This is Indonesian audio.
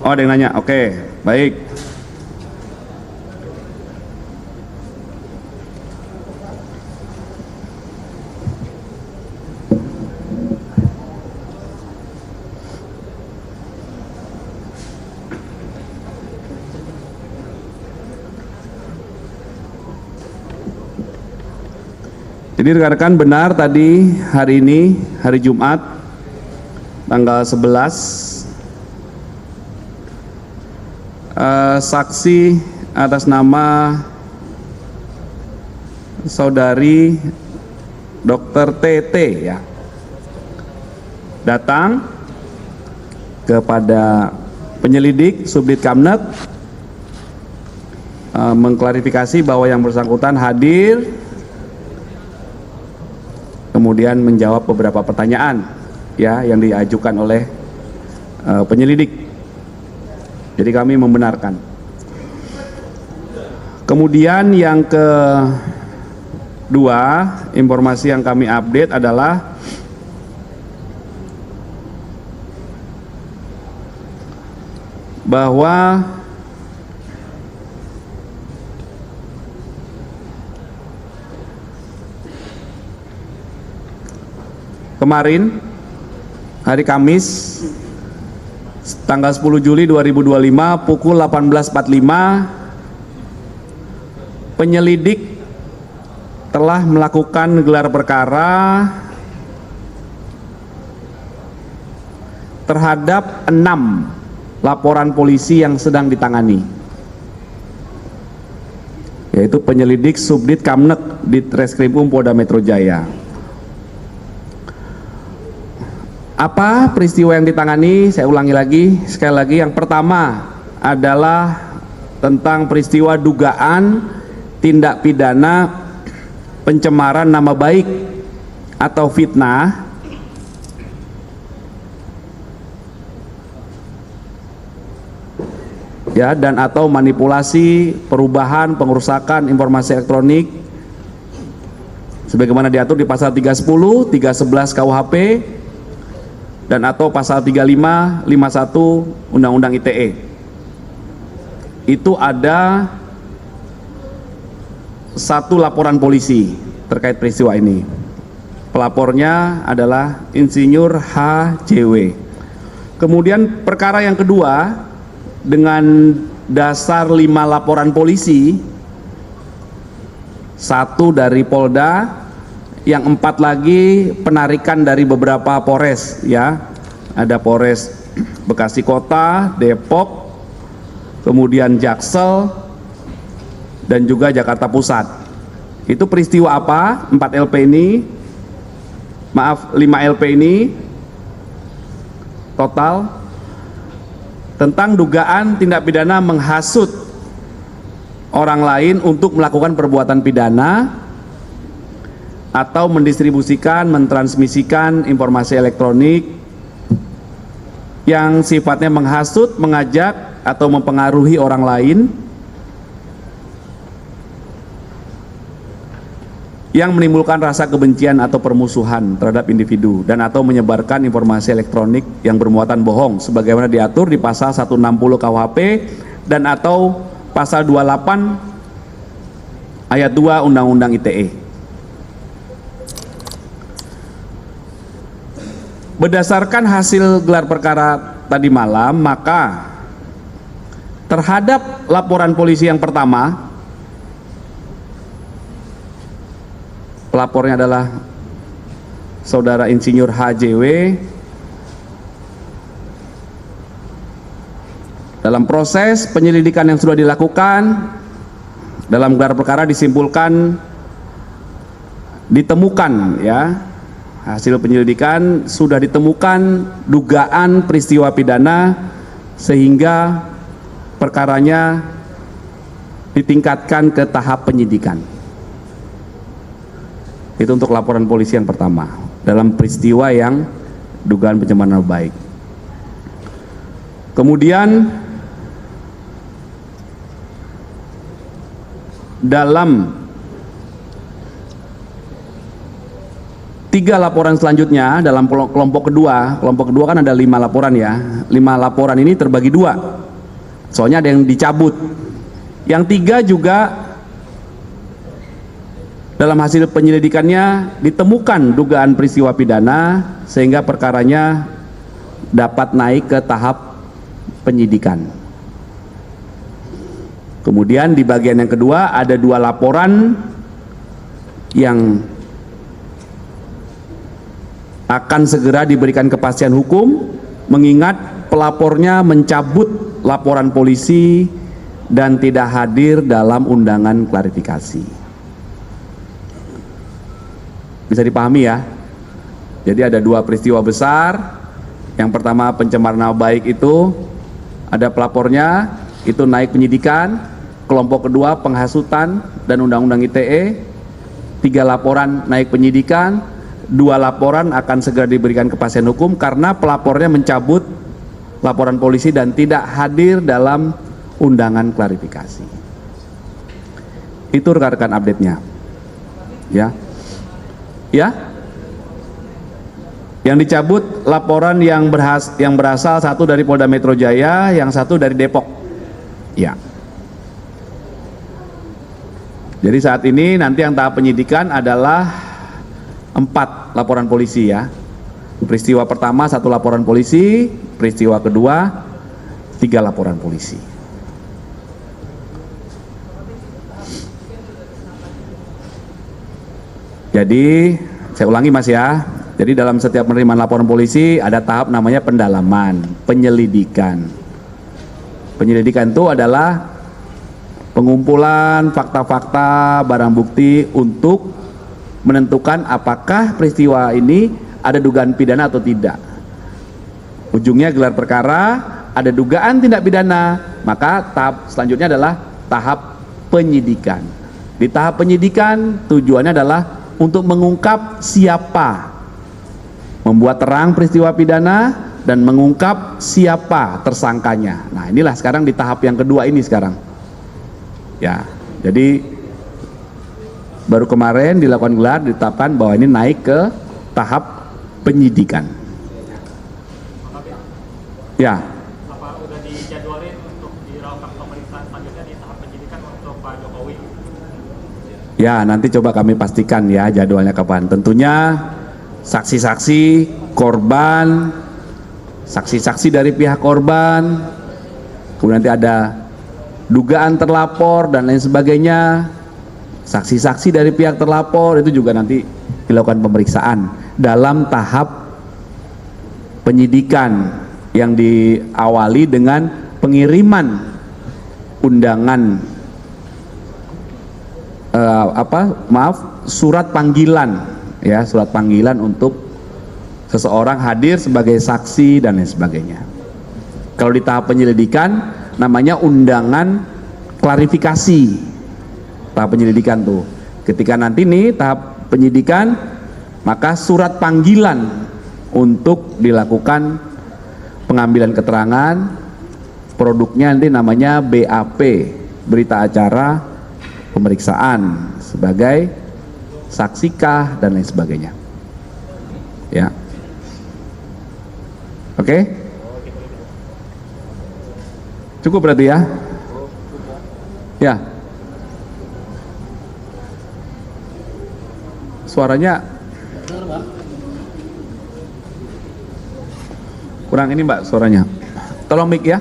Oh, ada yang nanya. Oke, baik. Jadi rekan-rekan benar tadi hari ini, hari Jumat, tanggal 11, saksi atas nama saudari Dr. TT ya, datang kepada penyelidik Subdit Kamnet mengklarifikasi bahwa yang bersangkutan hadir, kemudian menjawab beberapa pertanyaan ya yang diajukan oleh penyelidik. Jadi kami membenarkan. Kemudian yang kedua, informasi yang kami update adalah bahwa kemarin hari Kamis tanggal 10 Juli 2025 pukul 18.45 penyelidik telah melakukan gelar perkara terhadap 6 laporan polisi yang sedang ditangani, yaitu penyelidik Subdit Kamnet di Treskrimum Polda Metro Jaya. Apa peristiwa yang ditangani? Saya ulangi lagi, sekali lagi. Yang pertama adalah tentang peristiwa dugaan tindak pidana pencemaran nama baik atau fitnah ya, dan atau manipulasi, perubahan, pengerusakan informasi elektronik sebagaimana diatur di pasal 310, 311 KUHP dan atau pasal 35, 51 Undang-Undang ITE. Itu ada 1 laporan polisi terkait peristiwa ini. Pelapornya adalah Insinyur HJW. Kemudian perkara yang kedua dengan dasar 5 laporan polisi, 1 dari Polda, yang 4 lagi penarikan dari beberapa Polres ya, ada Polres Bekasi Kota, Depok, kemudian Jaksel, dan juga Jakarta Pusat. Itu peristiwa apa? 4 LP ini, maaf 5 LP ini total tentang dugaan tindak pidana menghasut orang lain untuk melakukan perbuatan pidana atau mendistribusikan, mentransmisikan informasi elektronik yang sifatnya menghasut, mengajak, atau mempengaruhi orang lain yang menimbulkan rasa kebencian atau permusuhan terhadap individu dan atau menyebarkan informasi elektronik yang bermuatan bohong sebagaimana diatur di pasal 160 KUHP dan atau pasal 28 ayat 2 Undang-Undang ITE. Berdasarkan hasil gelar perkara tadi malam, maka terhadap laporan polisi yang pertama, pelapornya adalah Saudara Insinyur HJW. Dalam proses penyelidikan yang sudah dilakukan, dalam gelar perkara disimpulkan, ditemukan ya, hasil penyelidikan sudah ditemukan dugaan peristiwa pidana sehingga perkaranya ditingkatkan ke tahap penyidikan. Itu untuk laporan polisi yang pertama dalam peristiwa yang dugaan pencemaran nama baik. Kemudian dalam 3 laporan selanjutnya dalam kelompok kedua kan ada 5 laporan ya. 5 laporan ini terbagi 2. Soalnya ada yang dicabut. Yang 3 juga dalam hasil penyelidikannya ditemukan dugaan peristiwa pidana sehingga perkaranya dapat naik ke tahap penyidikan. Kemudian di bagian yang kedua ada 2 laporan yang akan segera diberikan kepastian hukum mengingat pelapornya mencabut laporan polisi dan tidak hadir dalam undangan klarifikasi. Bisa dipahami ya? Jadi ada 2 peristiwa besar. Yang pertama pencemaran nama baik itu ada pelapornya, itu naik penyidikan. Kelompok kedua penghasutan dan undang-undang ITE, 3 laporan naik penyidikan. 2 laporan akan segera diberikan kepastian hukum karena pelapornya mencabut laporan polisi dan tidak hadir dalam undangan klarifikasi. Itu rekan-rekan update-nya. Ya. Ya. Yang dicabut laporan yang berasal 1 dari Polda Metro Jaya, yang 1 dari Depok. Ya. Jadi saat ini nanti yang tahap penyidikan adalah 4 laporan polisi ya. Peristiwa pertama 1 laporan polisi, peristiwa kedua 3 laporan polisi. Jadi saya ulangi Mas ya. Jadi dalam setiap penerimaan laporan polisi ada tahap namanya pendalaman, penyelidikan. Penyelidikan itu adalah pengumpulan fakta-fakta, barang bukti untuk menentukan apakah peristiwa ini ada dugaan pidana atau tidak. Ujungnya gelar perkara, ada dugaan tindak pidana, maka tahap selanjutnya adalah tahap penyidikan. Di tahap penyidikan tujuannya adalah untuk mengungkap siapa membuat terang peristiwa pidana dan mengungkap siapa tersangkanya. Nah, inilah sekarang di tahap yang kedua ini sekarang. Ya, jadi baru kemarin dilakukan gelar, ditetapkan bahwa ini naik ke tahap penyidikan. Ya. Apa udah dijadwalin untuk dilakukan pemeriksaan selanjutnya di tahap penyidikan untuk Pak Jokowi? Ya, nanti coba kami pastikan ya jadwalnya kapan. Tentunya saksi-saksi korban, saksi-saksi dari pihak korban, kemudian nanti ada dugaan terlapor dan lain sebagainya. Saksi-saksi dari pihak terlapor itu juga nanti dilakukan pemeriksaan dalam tahap penyidikan yang diawali dengan pengiriman undangan surat panggilan ya, surat panggilan untuk seseorang hadir sebagai saksi dan lain sebagainya. Kalau di tahap penyelidikan namanya undangan klarifikasi. Tahap penyelidikan tuh, ketika nanti nih tahap penyidikan, maka surat panggilan untuk dilakukan pengambilan keterangan, produknya nanti namanya BAP, berita acara pemeriksaan sebagai saksikah dan lain sebagainya. Ya, oke, cukup berarti ya. Ya. Suaranya kurang ini Mbak suaranya. Tolong mic ya.